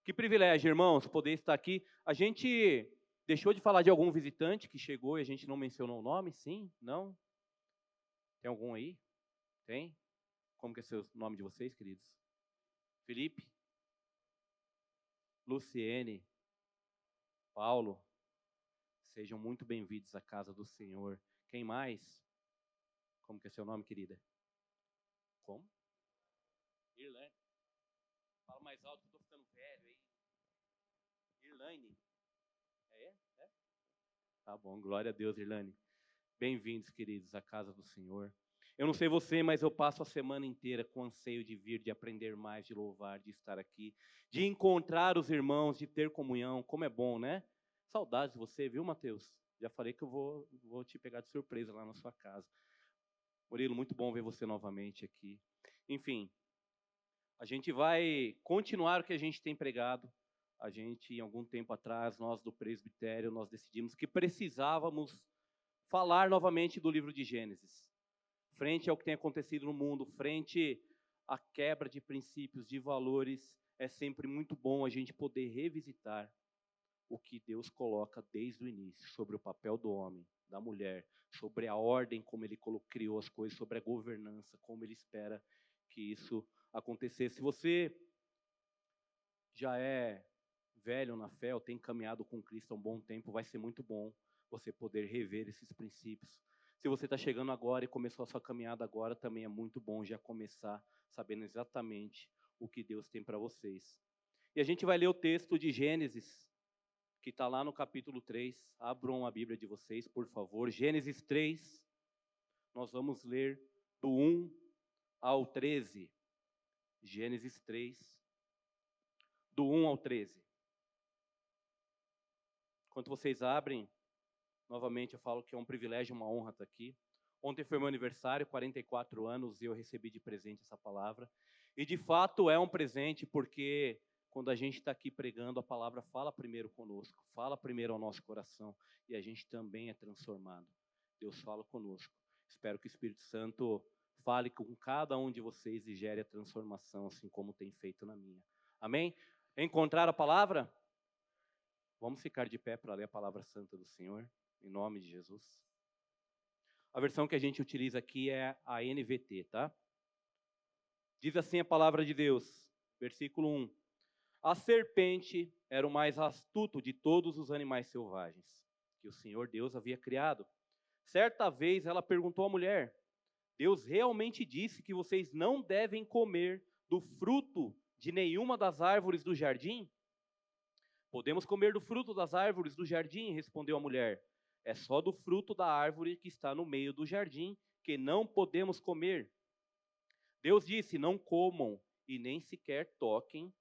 Que privilégio, irmãos, poder estar aqui. A gente deixou de falar de algum visitante que chegou e a gente não mencionou o nome? Sim? Não? Tem algum aí? Tem? Como que é o nome de vocês, queridos? Felipe? Luciene? Paulo? Sejam muito bem-vindos à casa do Senhor. Quem mais? Como que é seu nome, querida? Como? Irlane. Fala mais alto que eu tô ficando velho aí. Irlane. É? Tá bom, glória a Deus, Irlane. Bem-vindos, queridos, à casa do Senhor. Eu não sei você, mas eu passo a semana inteira com anseio de vir, de aprender mais, de louvar, de estar aqui, de encontrar os irmãos, de ter comunhão. Como é bom, né? Saudades de você, viu, Mateus? Já falei que eu vou te pegar de surpresa lá na sua casa. Murilo, muito bom ver você novamente aqui. Enfim, a gente vai continuar o que a gente tem pregado. A gente, em algum tempo atrás, nós do presbitério, nós decidimos que precisávamos falar novamente do livro de Gênesis. Frente ao que tem acontecido no mundo, frente à quebra de princípios, de valores, é sempre muito bom a gente poder revisitar o que Deus coloca desde o início, sobre o papel do homem, da mulher, sobre a ordem como Ele criou as coisas, sobre a governança, como Ele espera que isso acontecesse. Se você já é velho na fé, ou tem caminhado com Cristo há um bom tempo, vai ser muito bom você poder rever esses princípios. Se você está chegando agora e começou a sua caminhada agora, também é muito bom já começar sabendo exatamente o que Deus tem para vocês. E a gente vai ler o texto de Gênesis, que está lá no capítulo 3. Abram a Bíblia de vocês, por favor. Gênesis 3, nós vamos ler do 1 ao 13. Gênesis 3, do 1 ao 13. Enquanto vocês abrem, novamente eu falo que é um privilégio, uma honra estar aqui. Ontem foi meu aniversário, 44 anos, e eu recebi de presente essa palavra. E de fato é um presente, porque quando a gente está aqui pregando, a palavra fala primeiro conosco, fala primeiro ao nosso coração, e a gente também é transformado. Deus fala conosco. Espero que o Espírito Santo fale com cada um de vocês e gere a transformação, assim como tem feito na minha. Amém? Encontrar a palavra? Vamos ficar de pé para ler a palavra santa do Senhor, em nome de Jesus. A versão que a gente utiliza aqui é a NVT, tá? Diz assim a palavra de Deus, versículo 1. A serpente era o mais astuto de todos os animais selvagens que o Senhor Deus havia criado. Certa vez ela perguntou à mulher: Deus realmente disse que vocês não devem comer do fruto de nenhuma das árvores do jardim? Podemos comer do fruto das árvores do jardim, respondeu a mulher. É só do fruto da árvore que está no meio do jardim que não podemos comer. Deus disse: não comam e nem sequer toquem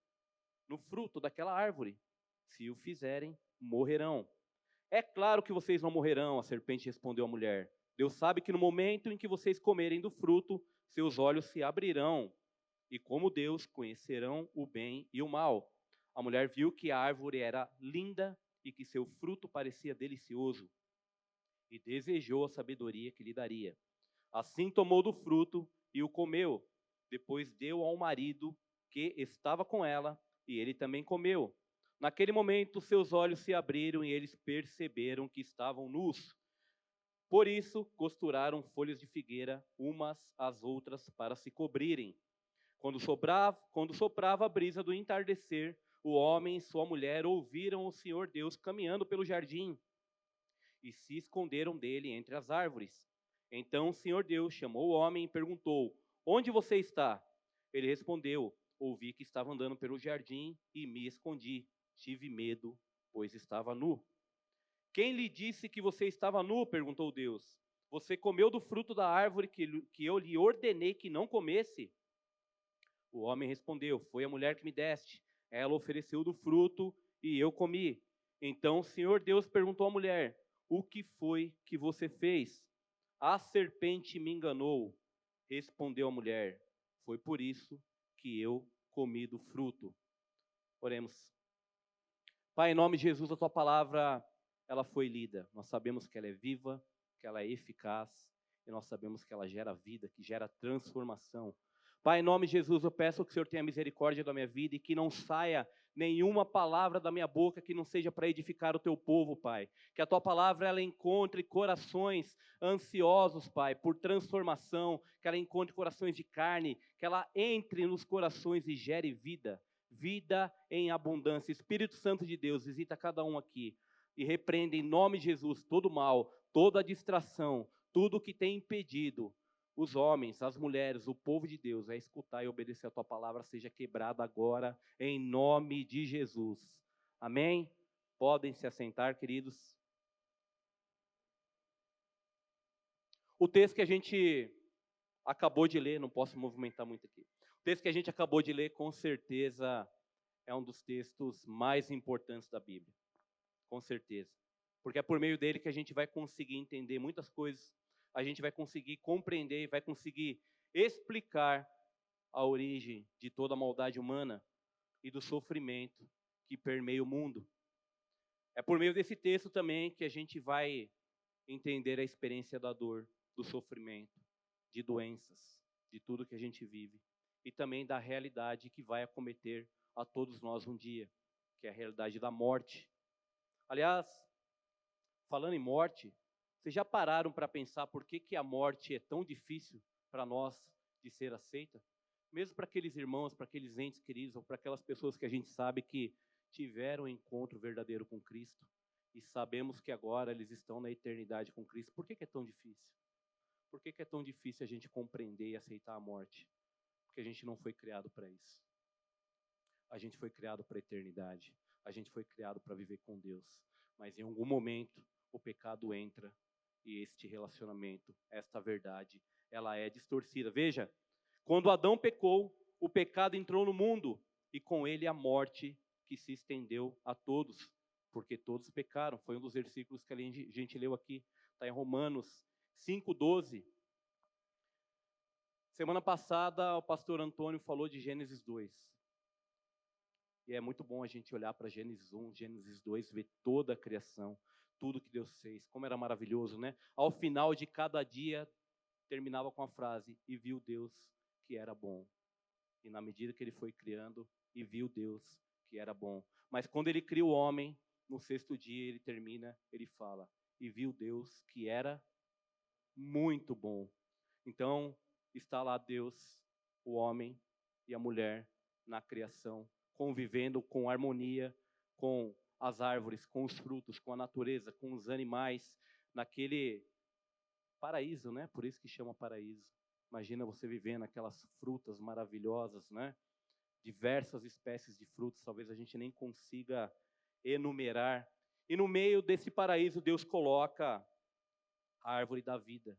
no fruto daquela árvore. Se o fizerem, morrerão. É claro que vocês não morrerão, a serpente respondeu à mulher. Deus sabe que no momento em que vocês comerem do fruto, seus olhos se abrirão e, como Deus, conhecerão o bem e o mal. A mulher viu que a árvore era linda e que seu fruto parecia delicioso e desejou a sabedoria que lhe daria. Assim tomou do fruto e o comeu. Depois deu ao marido que estava com ela e ele também comeu. Naquele momento, seus olhos se abriram e eles perceberam que estavam nus. Por isso, costuraram folhas de figueira umas às outras para se cobrirem. Quando soprava a brisa do entardecer, o homem e sua mulher ouviram o Senhor Deus caminhando pelo jardim e se esconderam dele entre as árvores. Então o Senhor Deus chamou o homem e perguntou: onde você está? Ele respondeu: ouvi que estava andando pelo jardim e me escondi. Tive medo, pois estava nu. Quem lhe disse que você estava nu? Perguntou Deus. Você comeu do fruto da árvore que eu lhe ordenei que não comesse? O homem respondeu: foi a mulher que me deste. Ela ofereceu do fruto e eu comi. Então o Senhor Deus perguntou à mulher: o que foi que você fez? A serpente me enganou, respondeu a mulher. Foi por isso que eu comi do fruto. Oremos. Pai, em nome de Jesus, a tua palavra, ela foi lida. Nós sabemos que ela é viva, que ela é eficaz, e nós sabemos que ela gera vida, que gera transformação. Pai, em nome de Jesus, eu peço que o Senhor tenha misericórdia da minha vida e que não saia nenhuma palavra da minha boca que não seja para edificar o teu povo, Pai. Que a tua palavra ela encontre corações ansiosos, Pai, por transformação, que ela encontre corações de carne, que ela entre nos corações e gere vida, vida em abundância. Espírito Santo de Deus, visita cada um aqui e repreende em nome de Jesus todo mal, toda distração, tudo que tem impedido os homens, as mulheres, o povo de Deus a escutar e obedecer a tua palavra, seja quebrada agora, em nome de Jesus. Amém? Podem se assentar, queridos. O texto que a gente acabou de ler, não posso movimentar muito aqui. O texto que a gente acabou de ler, com certeza, é um dos textos mais importantes da Bíblia. Com certeza. Porque é por meio dele que a gente vai conseguir entender muitas coisas, a gente vai conseguir compreender, vai conseguir explicar a origem de toda a maldade humana e do sofrimento que permeia o mundo. É por meio desse texto também que a gente vai entender a experiência da dor, do sofrimento, de doenças, de tudo que a gente vive. E também da realidade que vai acometer a todos nós um dia, que é a realidade da morte. Aliás, falando em morte, vocês já pararam para pensar por que a morte é tão difícil para nós de ser aceita? Mesmo para aqueles irmãos, para aqueles entes queridos, ou para aquelas pessoas que a gente sabe que tiveram um encontro verdadeiro com Cristo, e sabemos que agora eles estão na eternidade com Cristo. Por que é tão difícil? Por que é tão difícil a gente compreender e aceitar a morte? Porque a gente não foi criado para isso. A gente foi criado para a eternidade. A gente foi criado para viver com Deus. Mas em algum momento o pecado entra e este relacionamento, esta verdade, ela é distorcida. Veja, quando Adão pecou, o pecado entrou no mundo e com ele a morte que se estendeu a todos, porque todos pecaram. Foi um dos versículos que a gente leu aqui, está em Romanos 5:12. Semana passada o pastor Antônio falou de Gênesis 2. E é muito bom a gente olhar para Gênesis 1, Gênesis 2, ver toda a criação, tudo que Deus fez, como era maravilhoso, né? Ao final de cada dia, terminava com a frase, e viu Deus que era bom. E na medida que ele foi criando, e viu Deus que era bom. Mas quando ele cria o homem, no sexto dia ele termina, ele fala, e viu Deus que era muito bom. Então, está lá Deus, o homem e a mulher na criação, convivendo com harmonia, com as árvores, com os frutos, com a natureza, com os animais, naquele paraíso, né? Por isso que chama paraíso. Imagina você vivendo aquelas frutas maravilhosas, né? Diversas espécies de frutos, talvez a gente nem consiga enumerar. E no meio desse paraíso, Deus coloca a árvore da vida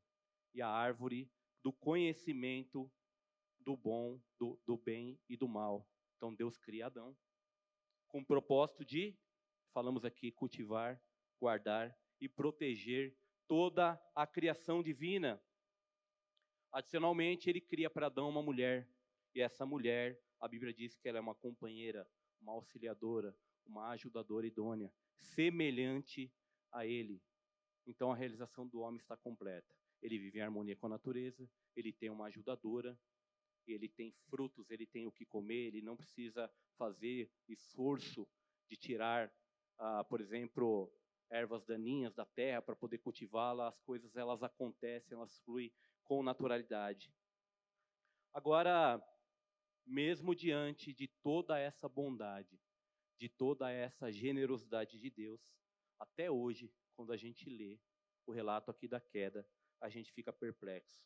e a árvore do conhecimento do bom, do bem e do mal. Então Deus cria Adão com o propósito de, falamos aqui, cultivar, guardar e proteger toda a criação divina. Adicionalmente, ele cria para Adão uma mulher, e essa mulher, a Bíblia diz que ela é uma companheira, uma auxiliadora, uma ajudadora idônea, semelhante a ele. Então a realização do homem está completa. Ele vive em harmonia com a natureza, ele tem uma ajudadora, ele tem frutos, ele tem o que comer, ele não precisa fazer esforço de tirar, por exemplo, ervas daninhas da terra para poder cultivá-la. As coisas elas acontecem, elas fluem com naturalidade. Agora, mesmo diante de toda essa bondade, de toda essa generosidade de Deus, até hoje, quando a gente lê o relato aqui da queda, a gente fica perplexo.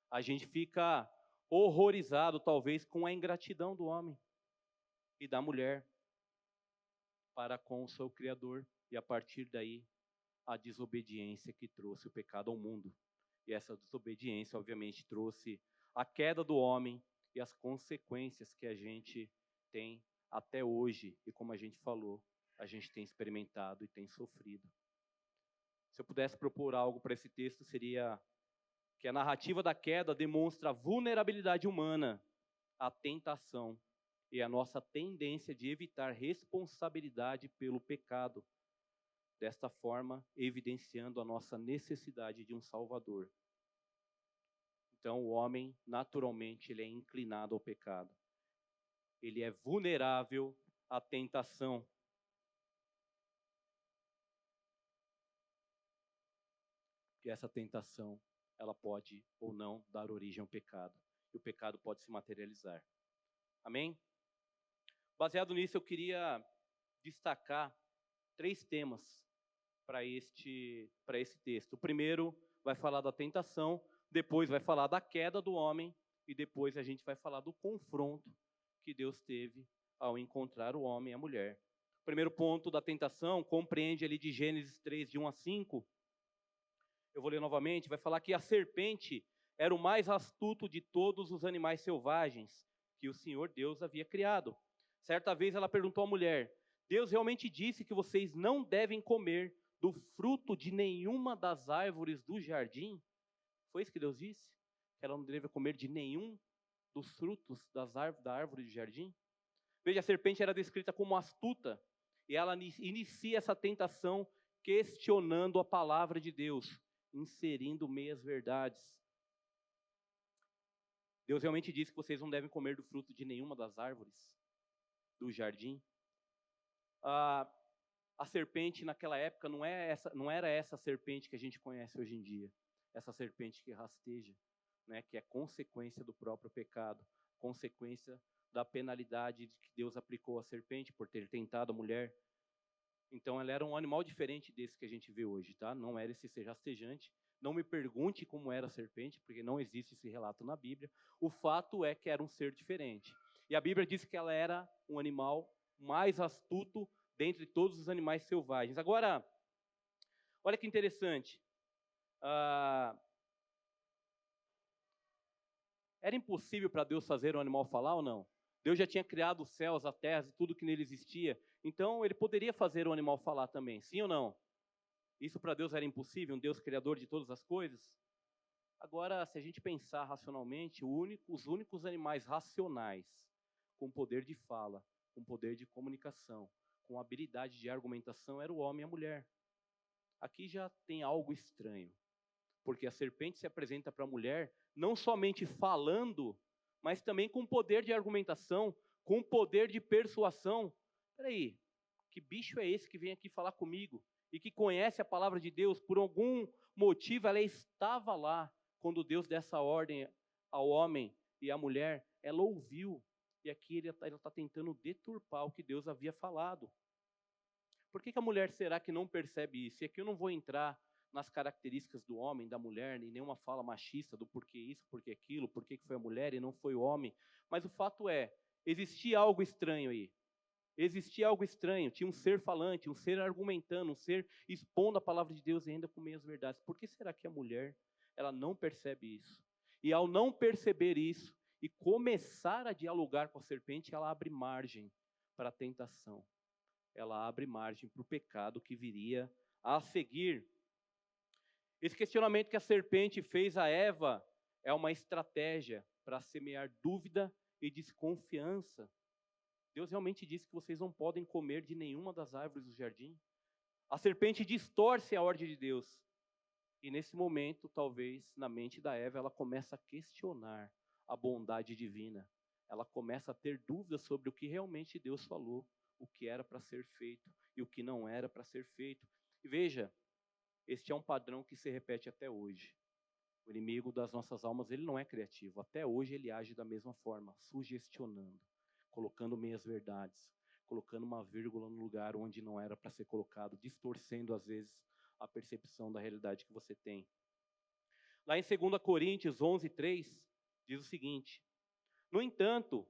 A gente fica horrorizado, talvez, com a ingratidão do homem e da mulher para com o seu Criador. E a partir daí, a desobediência que trouxe o pecado ao mundo. E essa desobediência, obviamente, trouxe a queda do homem e as consequências que a gente tem até hoje. E como a gente falou, a gente tem experimentado e tem sofrido. Se eu pudesse propor algo para esse texto, seria que a narrativa da queda demonstra a vulnerabilidade humana, a tentação e a nossa tendência de evitar responsabilidade pelo pecado, desta forma evidenciando a nossa necessidade de um Salvador. Então, o homem, naturalmente, ele é inclinado ao pecado. Ele é vulnerável à tentação. Porque essa tentação, ela pode ou não dar origem ao pecado. E o pecado pode se materializar. Amém? Baseado nisso, eu queria destacar 3 temas para esse texto. O primeiro vai falar da tentação, depois vai falar da queda do homem, e depois a gente vai falar do confronto que Deus teve ao encontrar o homem e a mulher. O primeiro ponto da tentação compreende ali de Gênesis 3, de 1 a 5. Eu vou ler novamente, vai falar que a serpente era o mais astuto de todos os animais selvagens que o Senhor Deus havia criado. Certa vez ela perguntou à mulher: Deus realmente disse que vocês não devem comer do fruto de nenhuma das árvores do jardim? Foi isso que Deus disse? Que ela não deve comer de nenhum dos frutos da árvore do jardim? Veja, a serpente era descrita como astuta, e ela inicia essa tentação questionando a palavra de Deus, inserindo meias verdades. Deus realmente disse que vocês não devem comer do fruto de nenhuma das árvores do jardim? A serpente naquela época não era essa serpente que a gente conhece hoje em dia. Essa serpente que rasteja, né, que é consequência do próprio pecado, consequência da penalidade que Deus aplicou à serpente por ter tentado a mulher. Então ela era um animal diferente desse que a gente vê hoje, tá? Não era esse ser rastejante. Não me pergunte como era a serpente, porque não existe esse relato na Bíblia. O fato é que era um ser diferente. E a Bíblia diz que ela era um animal mais astuto dentre todos os animais selvagens. Agora, olha que interessante. Era impossível para Deus fazer um animal falar ou não? Deus já tinha criado os céus, a terra e tudo que nele existia. Então, ele poderia fazer o animal falar também, sim ou não? Isso para Deus era impossível, um Deus criador de todas as coisas? Agora, se a gente pensar racionalmente, os únicos animais racionais com poder de fala, com poder de comunicação, com habilidade de argumentação, era o homem e a mulher. Aqui já tem algo estranho, porque a serpente se apresenta para a mulher não somente falando, mas também com poder de argumentação, com poder de persuasão. Espera aí, que bicho é esse que vem aqui falar comigo e que conhece a palavra de Deus? Por algum motivo ela estava lá quando Deus deu essa ordem ao homem e à mulher, ela ouviu. E aqui ele está tentando deturpar o que Deus havia falado. Por que a mulher será que não percebe isso? E aqui eu não vou entrar nas características do homem, da mulher, nem nenhuma fala machista do porquê isso, porquê aquilo, porquê que foi a mulher e não foi o homem. Mas o fato é, existia algo estranho aí. Existia algo estranho, tinha um ser falante, um ser argumentando, um ser expondo a palavra de Deus ainda com meias verdades. Por que será que a mulher, ela não percebe isso? E ao não perceber isso e começar a dialogar com a serpente, ela abre margem para a tentação. Ela abre margem para o pecado que viria a seguir. Esse questionamento que a serpente fez a Eva é uma estratégia para semear dúvida e desconfiança. Deus realmente disse que vocês não podem comer de nenhuma das árvores do jardim. A serpente distorce a ordem de Deus. E nesse momento, talvez, na mente da Eva, ela começa a questionar a bondade divina. Ela começa a ter dúvidas sobre o que realmente Deus falou, o que era para ser feito e o que não era para ser feito. E veja, este é um padrão que se repete até hoje. O inimigo das nossas almas, ele não é criativo. Até hoje ele age da mesma forma, sugestionando, colocando meias verdades, colocando uma vírgula no lugar onde não era para ser colocado, distorcendo às vezes a percepção da realidade que você tem. Lá em 2 Coríntios 11:3, diz o seguinte: no entanto,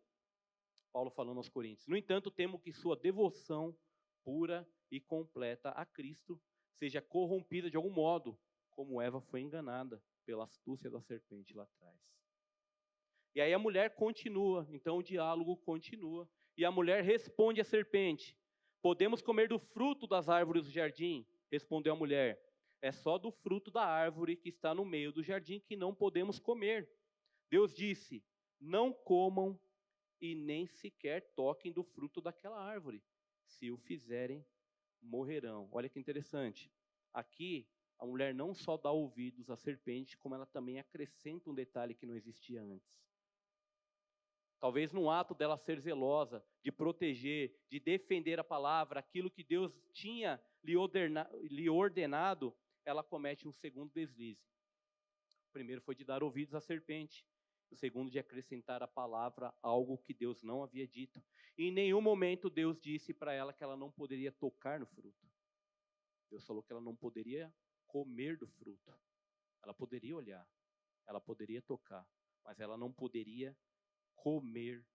Paulo falando aos Coríntios, no entanto, temo que sua devoção pura e completa a Cristo seja corrompida de algum modo, como Eva foi enganada pela astúcia da serpente lá atrás. E aí a mulher continua, então o diálogo continua, e a mulher responde à serpente: podemos comer do fruto das árvores do jardim? Respondeu a mulher: é só do fruto da árvore que está no meio do jardim que não podemos comer. Deus disse: não comam e nem sequer toquem do fruto daquela árvore. Se o fizerem, morrerão. Olha que interessante. Aqui a mulher não só dá ouvidos à serpente, como ela também acrescenta um detalhe que não existia antes. Talvez no ato dela ser zelosa, de proteger, de defender a palavra, aquilo que Deus tinha lhe ordenado, ela comete um segundo deslize. O primeiro foi de dar ouvidos à serpente. O segundo de acrescentar à palavra algo que Deus não havia dito. E em nenhum momento Deus disse para ela que ela não poderia tocar no fruto. Deus falou que ela não poderia comer do fruto. Ela poderia olhar, ela poderia tocar, mas ela não poderia comer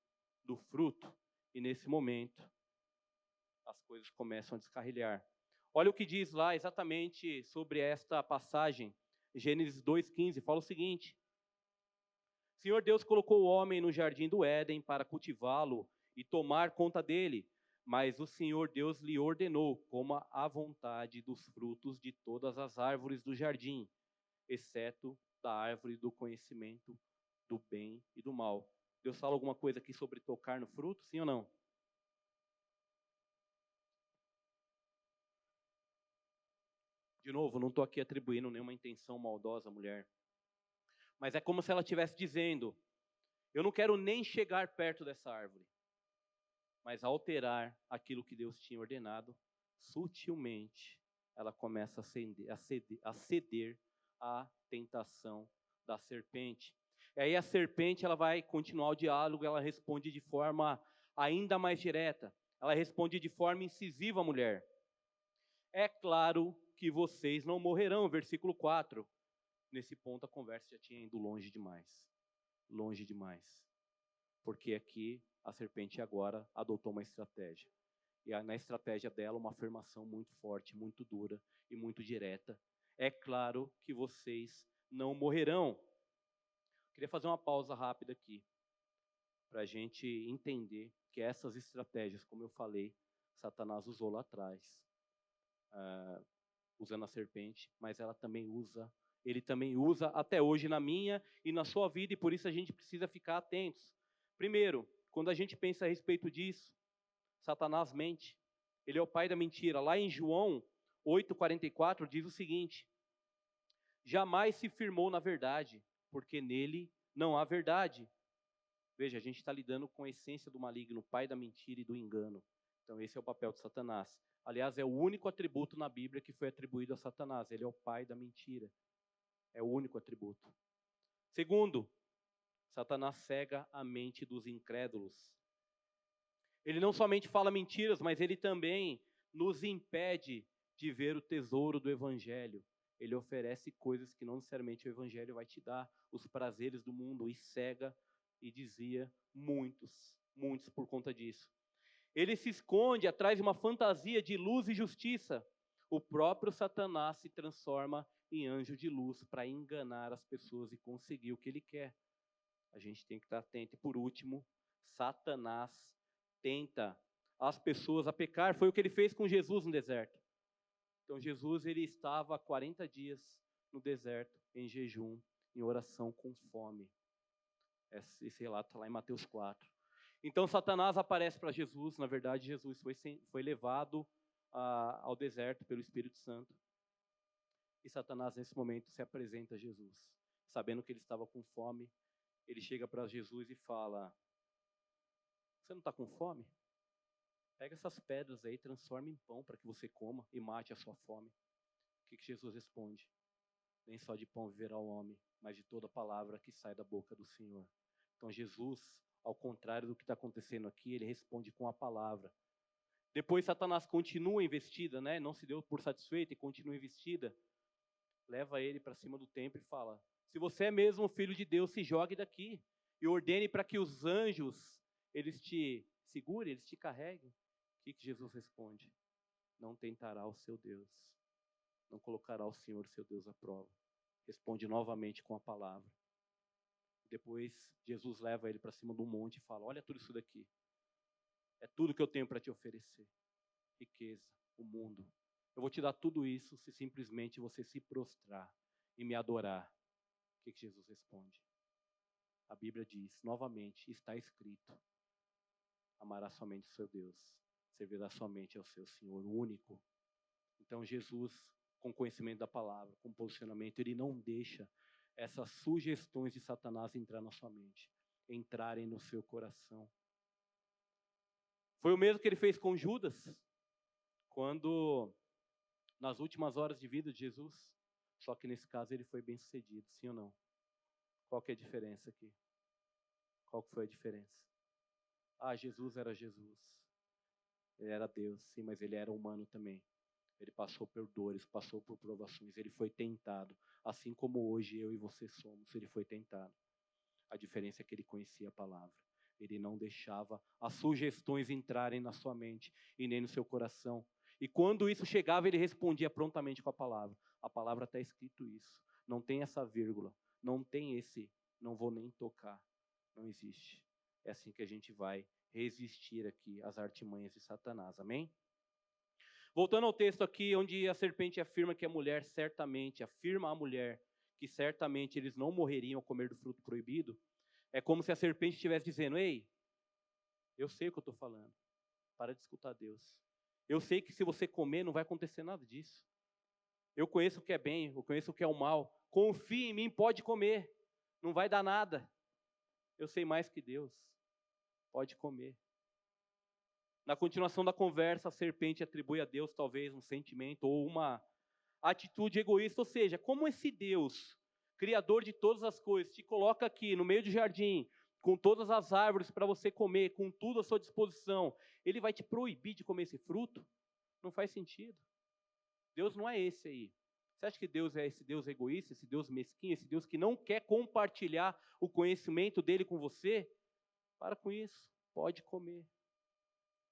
do fruto. E nesse momento, as coisas começam a descarrilhar. Olha o que diz lá exatamente sobre esta passagem. Gênesis 2,15 fala o seguinte: Senhor Deus colocou o homem no jardim do Éden para cultivá-lo e tomar conta dele. Mas o Senhor Deus lhe ordenou: coma à vontade dos frutos de todas as árvores do jardim, exceto da árvore do conhecimento do bem e do mal. Deus fala alguma coisa aqui sobre tocar no fruto, sim ou não? De novo, não estou aqui atribuindo nenhuma intenção maldosa à mulher. Mas é como se ela estivesse dizendo: eu não quero nem chegar perto dessa árvore. Mas ao alterar aquilo que Deus tinha ordenado, sutilmente ela começa a ceder à tentação da serpente. E aí a serpente ela vai continuar o diálogo, ela responde de forma ainda mais direta. Ela responde de forma incisiva à mulher. É claro que vocês não morrerão, versículo 4. Nesse ponto a conversa já tinha ido longe demais. Longe demais. Porque aqui a serpente agora adotou uma estratégia. E na estratégia dela, uma afirmação muito forte, muito dura e muito direta. É claro que vocês não morrerão. Queria fazer uma pausa rápida aqui, para a gente entender que essas estratégias, como eu falei, Satanás usou lá atrás, usando a serpente, mas ele também usa até hoje na minha e na sua vida, e por isso a gente precisa ficar atentos. Primeiro, quando a gente pensa a respeito disso, Satanás mente. Ele é o pai da mentira. Lá em João 8,44 diz o seguinte: jamais se firmou na verdade, porque nele não há verdade. Veja, a gente está lidando com a essência do maligno, o pai da mentira e do engano. Então esse é o papel de Satanás. Aliás, é o único atributo na Bíblia que foi atribuído a Satanás. Ele é o pai da mentira. É o único atributo. Segundo, Satanás cega a mente dos incrédulos. Ele não somente fala mentiras, mas ele também nos impede de ver o tesouro do Evangelho. Ele oferece coisas que não necessariamente o Evangelho vai te dar, os prazeres do mundo, e cega e dizia muitos por conta disso. Ele se esconde atrás de uma fantasia de luz e justiça. O próprio Satanás se transforma em anjo de luz para enganar as pessoas e conseguir o que ele quer. A gente tem que estar atento. E por último, Satanás tenta as pessoas a pecar. Foi o que ele fez com Jesus no deserto. Então Jesus ele estava 40 dias no deserto, em jejum, em oração com fome. Esse relato está lá em Mateus 4. Então Satanás aparece para Jesus. Na verdade, Jesus foi levado ao deserto pelo Espírito Santo. E Satanás, nesse momento, se apresenta a Jesus. Sabendo que ele estava com fome, ele chega para Jesus e fala: você não está com fome? Pega essas pedras aí, transforma em pão para que você coma e mate a sua fome. O que Jesus responde? Nem só de pão viverá o homem, mas de toda palavra que sai da boca do Senhor. Então Jesus, ao contrário do que está acontecendo aqui, ele responde com a palavra. Depois Satanás continua investida, né? Não se deu por satisfeito e continua investida. Leva ele para cima do templo e fala: se você é mesmo filho de Deus, se jogue daqui e ordene para que os anjos eles te segurem, eles te carreguem. O que Jesus responde? Não tentará o seu Deus, não colocará o Senhor, seu Deus, à prova. Responde novamente com a palavra. Depois Jesus leva ele para cima do monte e fala: olha tudo isso daqui, é tudo que eu tenho para te oferecer, riqueza, o mundo. Eu vou te dar tudo isso se simplesmente você se prostrar e me adorar. O que Jesus responde? A Bíblia diz, novamente, está escrito: amarás somente o seu Deus, servirá somente ao seu Senhor único. Então Jesus com conhecimento da palavra, com posicionamento. Ele não deixa essas sugestões de Satanás entrar na sua mente, entrarem no seu coração. Foi o mesmo que ele fez com Judas, quando, nas últimas horas de vida de Jesus, só que nesse caso ele foi bem sucedido, sim ou não? Qual que é a diferença aqui? Qual que foi a diferença? Jesus era Jesus. Ele era Deus, sim, mas ele era humano também. Ele passou por dores, passou por provações, ele foi tentado. Assim como hoje eu e você somos, ele foi tentado. A diferença é que ele conhecia a palavra. Ele não deixava as sugestões entrarem na sua mente e nem no seu coração. E quando isso chegava, ele respondia prontamente com a palavra. A palavra está escrito isso. Não tem essa vírgula. Não tem esse, não vou nem tocar. Não existe. É assim que a gente vai resistir aqui às artimanhas de Satanás. Amém? Voltando ao texto aqui, onde a serpente afirma que a mulher certamente, afirma a mulher que certamente eles não morreriam ao comer do fruto proibido, é como se a serpente estivesse dizendo: ei, eu sei o que eu estou falando, para de escutar Deus. Eu sei que se você comer não vai acontecer nada disso. Eu conheço o que é bem, eu conheço o que é o mal. Confie em mim, pode comer, não vai dar nada. Eu sei mais que Deus, pode comer. Na continuação da conversa, a serpente atribui a Deus talvez um sentimento ou uma atitude egoísta, ou seja, como esse Deus, criador de todas as coisas, te coloca aqui no meio do jardim, com todas as árvores para você comer, com tudo à sua disposição, ele vai te proibir de comer esse fruto? Não faz sentido. Deus não é esse aí. Você acha que Deus é esse Deus egoísta, esse Deus mesquinho, esse Deus que não quer compartilhar o conhecimento dele com você? Para com isso, pode comer.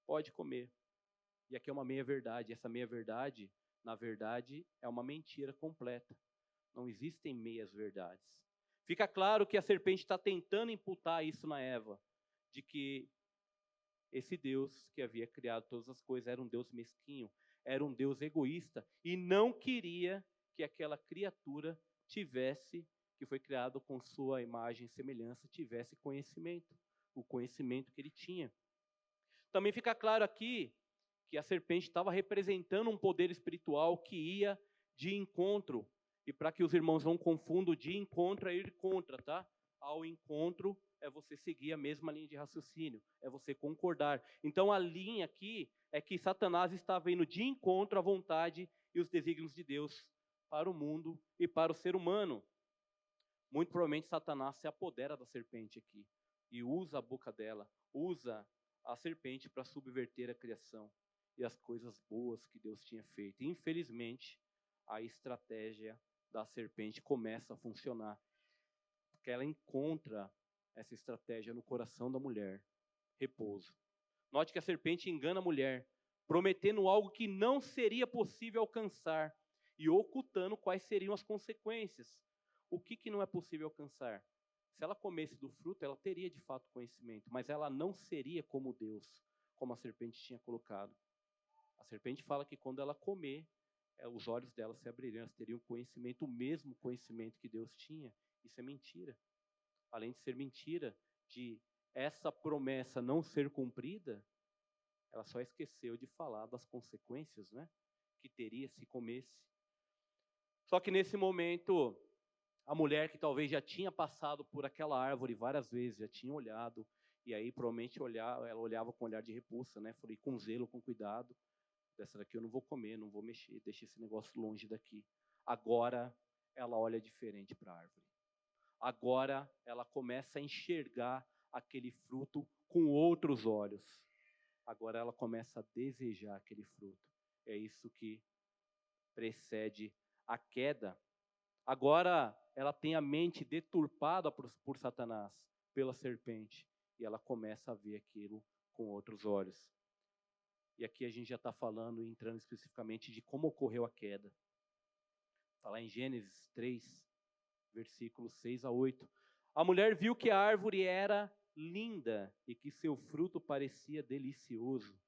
Pode comer. E aqui é uma meia-verdade. Essa meia-verdade, na verdade, é uma mentira completa. Não existem meias-verdades. Fica claro que a serpente está tentando imputar isso na Eva, de que esse Deus que havia criado todas as coisas era um Deus mesquinho, era um Deus egoísta, e não queria que aquela criatura tivesse, que foi criado com sua imagem e semelhança, tivesse conhecimento, o conhecimento que ele tinha. Também fica claro aqui que a serpente estava representando um poder espiritual que ia de encontro. E para que os irmãos não confundam, de encontro é ir contra, tá? Ao encontro é você seguir a mesma linha de raciocínio, é você concordar. Então a linha aqui é que Satanás estava indo de encontro à vontade e os desígnios de Deus para o mundo e para o ser humano. Muito provavelmente Satanás se apodera da serpente aqui e usa a boca dela, usa a serpente para subverter a criação e as coisas boas que Deus tinha feito. E, infelizmente, a estratégia da serpente começa a funcionar, porque ela encontra essa estratégia no coração da mulher, repouso. Note que a serpente engana a mulher, prometendo algo que não seria possível alcançar e ocultando quais seriam as consequências. O que não é possível alcançar? Se ela comesse do fruto, ela teria de fato conhecimento, mas ela não seria como Deus, como a serpente tinha colocado. A serpente fala que quando ela comer, os olhos dela se abririam, elas teriam conhecimento, o mesmo conhecimento que Deus tinha. Isso é mentira. Além de ser mentira, de essa promessa não ser cumprida, ela só esqueceu de falar das consequências, né, que teria se comesse. Só que nesse momento, a mulher que talvez já tinha passado por aquela árvore várias vezes, já tinha olhado, e aí provavelmente ela olhava com um olhar de repulsa, né? Falei, com zelo, com cuidado, dessa daqui eu não vou comer, não vou mexer, deixa esse negócio longe daqui. Agora ela olha diferente para a árvore. Agora ela começa a enxergar aquele fruto com outros olhos. Agora ela começa a desejar aquele fruto. É isso que precede a queda. Agora ela tem a mente deturpada por Satanás, pela serpente, e ela começa a ver aquilo com outros olhos. E aqui a gente já está falando, entrando especificamente de como ocorreu a queda. Está lá em Gênesis 3, versículos 6 a 8. A mulher viu que a árvore era linda e que seu fruto parecia delicioso,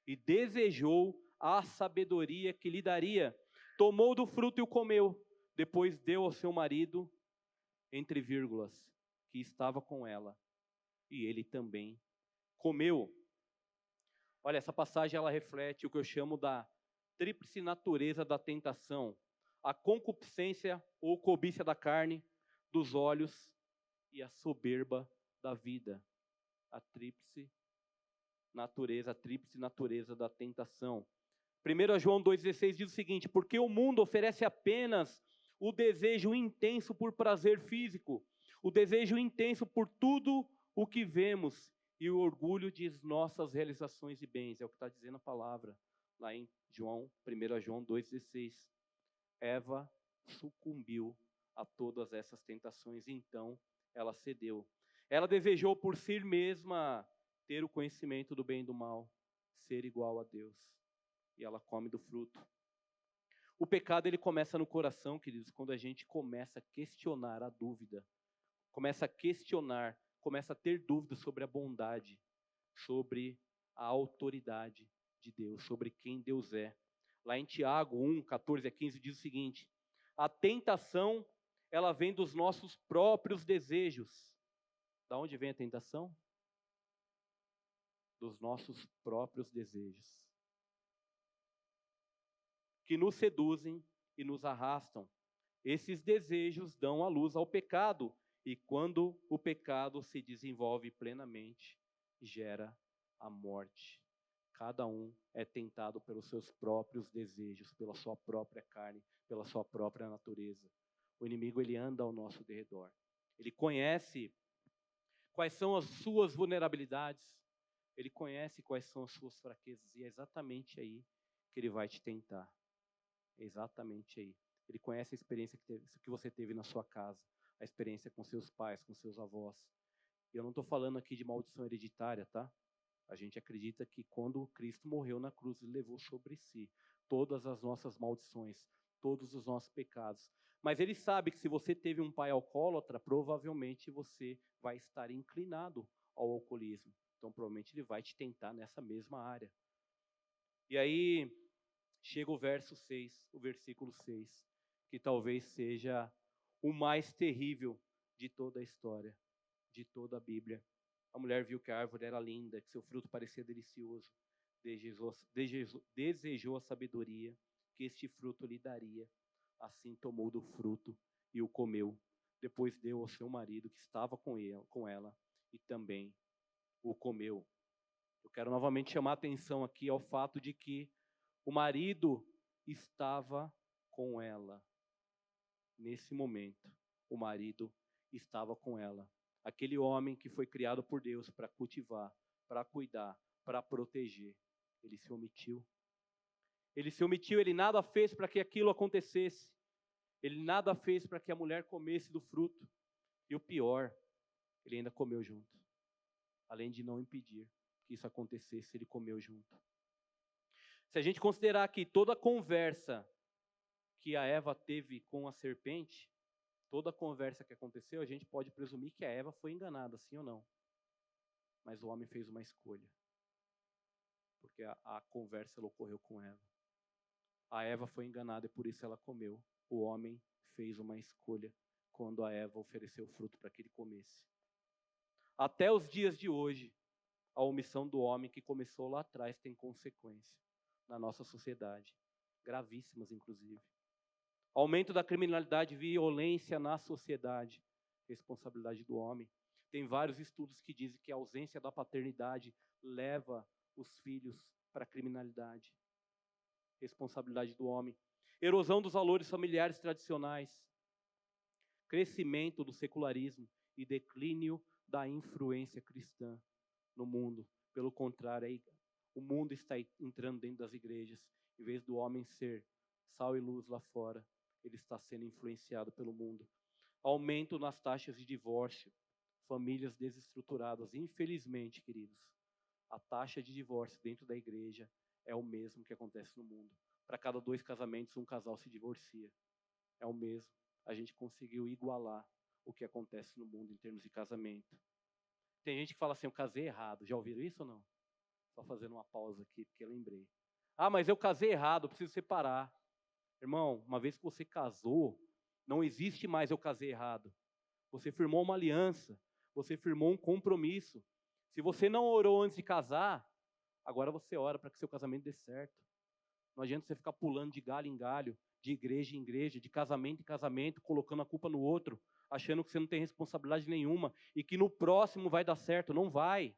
e desejou a sabedoria que lhe daria. Tomou do fruto e o comeu. Depois deu ao seu marido, entre vírgulas, que estava com ela, e ele também comeu. Olha, essa passagem ela reflete o que eu chamo da tríplice natureza da tentação. a concupiscência ou cobiça da carne, dos olhos e a soberba da vida. A tríplice natureza da tentação. 1 João 2,16 diz o seguinte: porque o mundo oferece apenas o desejo intenso por prazer físico, o desejo intenso por tudo o que vemos e o orgulho de nossas realizações e bens. É o que está dizendo a palavra lá em 1 João 2,16. Eva sucumbiu a todas essas tentações, então ela cedeu. Ela desejou por si mesma ter o conhecimento do bem e do mal, ser igual a Deus. E ela come do fruto. O pecado, ele começa no coração, queridos, quando a gente começa a questionar a dúvida, começa a questionar, começa a ter dúvidas sobre a bondade, sobre a autoridade de Deus, sobre quem Deus é. Lá em Tiago 1, 14 a 15 diz o seguinte: a tentação, ela vem dos nossos próprios desejos. Da onde vem a tentação? Dos nossos próprios desejos, que nos seduzem e nos arrastam. Esses desejos dão a luz ao pecado, e quando o pecado se desenvolve plenamente, gera a morte. Cada um é tentado pelos seus próprios desejos, pela sua própria carne, pela sua própria natureza. O inimigo, ele anda ao nosso derredor. Ele conhece quais são as suas vulnerabilidades, ele conhece quais são as suas fraquezas, e é exatamente aí que ele vai te tentar. É exatamente aí. Ele conhece a experiência que você teve na sua casa, a experiência com seus pais, com seus avós. E eu não estou falando aqui de maldição hereditária, tá? A gente acredita que quando Cristo morreu na cruz, ele levou sobre si todas as nossas maldições, todos os nossos pecados. Mas ele sabe que se você teve um pai alcoólatra, provavelmente você vai estar inclinado ao alcoolismo. Então, provavelmente ele vai te tentar nessa mesma área. E aí chega o versículo 6, que talvez seja o mais terrível de toda a história, de toda a Bíblia. A mulher viu que a árvore era linda, que seu fruto parecia delicioso, desejou a sabedoria, que este fruto lhe daria. Assim tomou do fruto e o comeu. Depois deu ao seu marido, que estava com ela, e também o comeu. Eu quero novamente chamar a atenção aqui ao fato de que o marido estava com ela. Nesse momento, o marido estava com ela. Aquele homem que foi criado por Deus para cultivar, para cuidar, para proteger. Ele se omitiu. Ele se omitiu, ele nada fez para que aquilo acontecesse. Ele nada fez para que a mulher comesse do fruto. E o pior, ele ainda comeu junto. Além de não impedir que isso acontecesse, ele comeu junto. Se a gente considerar que toda a conversa que a Eva teve com a serpente, toda a conversa que aconteceu, a gente pode presumir que a Eva foi enganada, sim ou não? Mas o homem fez uma escolha. Porque a conversa ela ocorreu com ela. A Eva foi enganada e por isso ela comeu. O homem fez uma escolha quando a Eva ofereceu o fruto para que ele comesse. Até os dias de hoje, a omissão do homem que começou lá atrás tem consequência na nossa sociedade, gravíssimas inclusive. Aumento da criminalidade e violência na sociedade, responsabilidade do homem. Tem vários estudos que dizem que a ausência da paternidade leva os filhos para a criminalidade. Responsabilidade do homem. Erosão dos valores familiares tradicionais. Crescimento do secularismo e declínio da influência cristã no mundo. Pelo contrário, o mundo está entrando dentro das igrejas. Em vez do homem ser sal e luz lá fora, ele está sendo influenciado pelo mundo. Aumento nas taxas de divórcio, famílias desestruturadas. Infelizmente, queridos, a taxa de divórcio dentro da igreja é o mesmo que acontece no mundo. Para cada 2 casamentos, um casal se divorcia. É o mesmo. A gente conseguiu igualar o que acontece no mundo em termos de casamento. Tem gente que fala assim, eu casei errado. Já ouviram isso ou não? Só fazendo uma pausa aqui, porque eu lembrei. Ah, mas eu casei errado, eu preciso separar. Irmão, uma vez que você casou, não existe mais eu casei errado. Você firmou uma aliança, você firmou um compromisso. Se você não orou antes de casar, agora você ora para que seu casamento dê certo. Não adianta você ficar pulando de galho em galho, de igreja em igreja, de casamento em casamento, colocando a culpa no outro, achando que você não tem responsabilidade nenhuma e que no próximo vai dar certo. Não vai.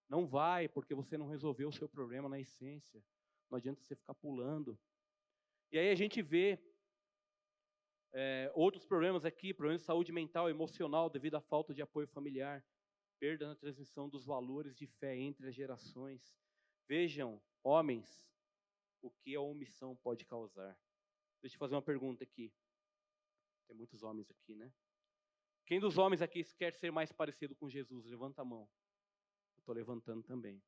Não vai, porque você não resolveu o seu problema na essência. Não adianta você ficar pulando. E aí a gente vê outros problemas aqui, problemas de saúde mental e emocional devido à falta de apoio familiar, perda na transmissão dos valores de fé entre as gerações. Vejam, homens, o que a omissão pode causar. Deixa eu fazer uma pergunta aqui. Tem muitos homens aqui, né? Quem dos homens aqui quer ser mais parecido com Jesus? Levanta a mão. Eu estou levantando também.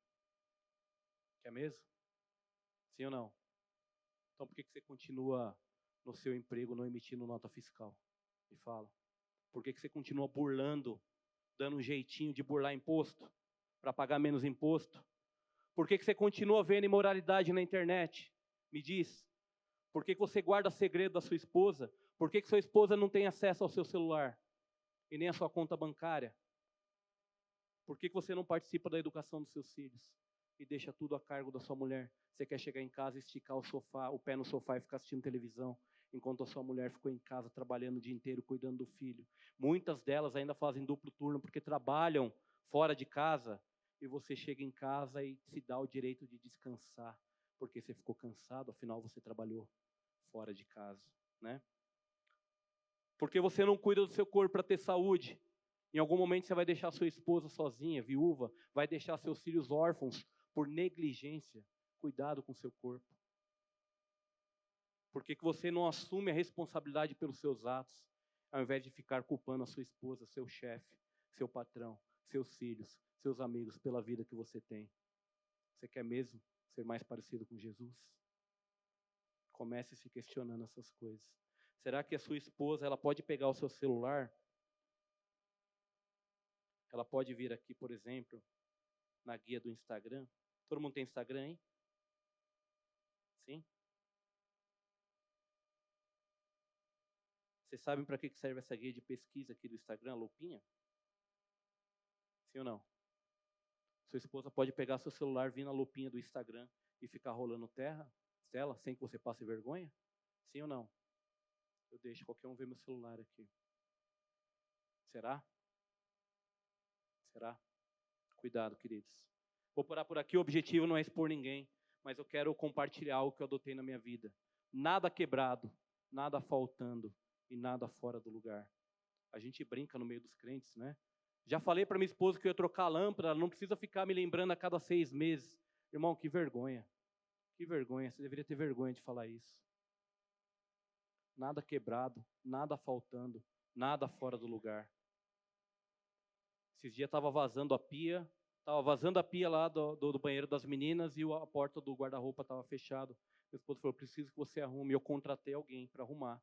Quer mesmo? Sim ou não? Então por que você continua no seu emprego não emitindo nota fiscal? Me fala. Por que você continua burlando, dando um jeitinho de burlar imposto? Para pagar menos imposto? Por que você continua vendo imoralidade na internet? Me diz. Por que você guarda segredo da sua esposa? Por que sua esposa não tem acesso ao seu celular? E nem à sua conta bancária? Por que você não participa da educação dos seus filhos? E deixa tudo a cargo da sua mulher? Você quer chegar em casa, esticar o pé no sofá e ficar assistindo televisão, enquanto a sua mulher ficou em casa trabalhando o dia inteiro, cuidando do filho. Muitas delas ainda fazem duplo turno porque trabalham fora de casa. E você chega em casa e se dá o direito de descansar, porque você ficou cansado, afinal você trabalhou fora de casa, né? Porque você não cuida do seu corpo para ter saúde. Em algum momento você vai deixar sua esposa sozinha, viúva, vai deixar seus filhos órfãos por negligência. Cuidado com seu corpo. Por que você não assume a responsabilidade pelos seus atos, ao invés de ficar culpando a sua esposa, seu chefe, seu patrão, seus filhos, seus amigos pela vida que você tem? Você quer mesmo ser mais parecido com Jesus? Comece se questionando essas coisas. Será que a sua esposa, ela pode pegar o seu celular? Ela pode vir aqui, por exemplo, na guia do Instagram. Todo mundo tem Instagram, hein? Sim? Vocês sabem para que serve essa guia de pesquisa aqui do Instagram, a lupinha? Sim ou não? Sua esposa pode pegar seu celular, vir na lupinha do Instagram e ficar rolando tela, sem que você passe vergonha? Sim ou não? Eu deixo qualquer um ver meu celular aqui. Será? Será? Cuidado, queridos. Vou parar por aqui, o objetivo não é expor ninguém, mas eu quero compartilhar algo que eu adotei na minha vida. Nada quebrado, nada faltando e nada fora do lugar. A gente brinca no meio dos crentes, né? Já falei para minha esposa que eu ia trocar a lâmpada, ela não precisa ficar me lembrando a cada 6 meses. Irmão, que vergonha. Que vergonha, você deveria ter vergonha de falar isso. Nada quebrado, nada faltando, nada fora do lugar. Esses dias estava vazando a pia lá do banheiro das meninas e a porta do guarda-roupa estava fechada. Minha esposa falou, preciso que você arrume. Eu contratei alguém para arrumar.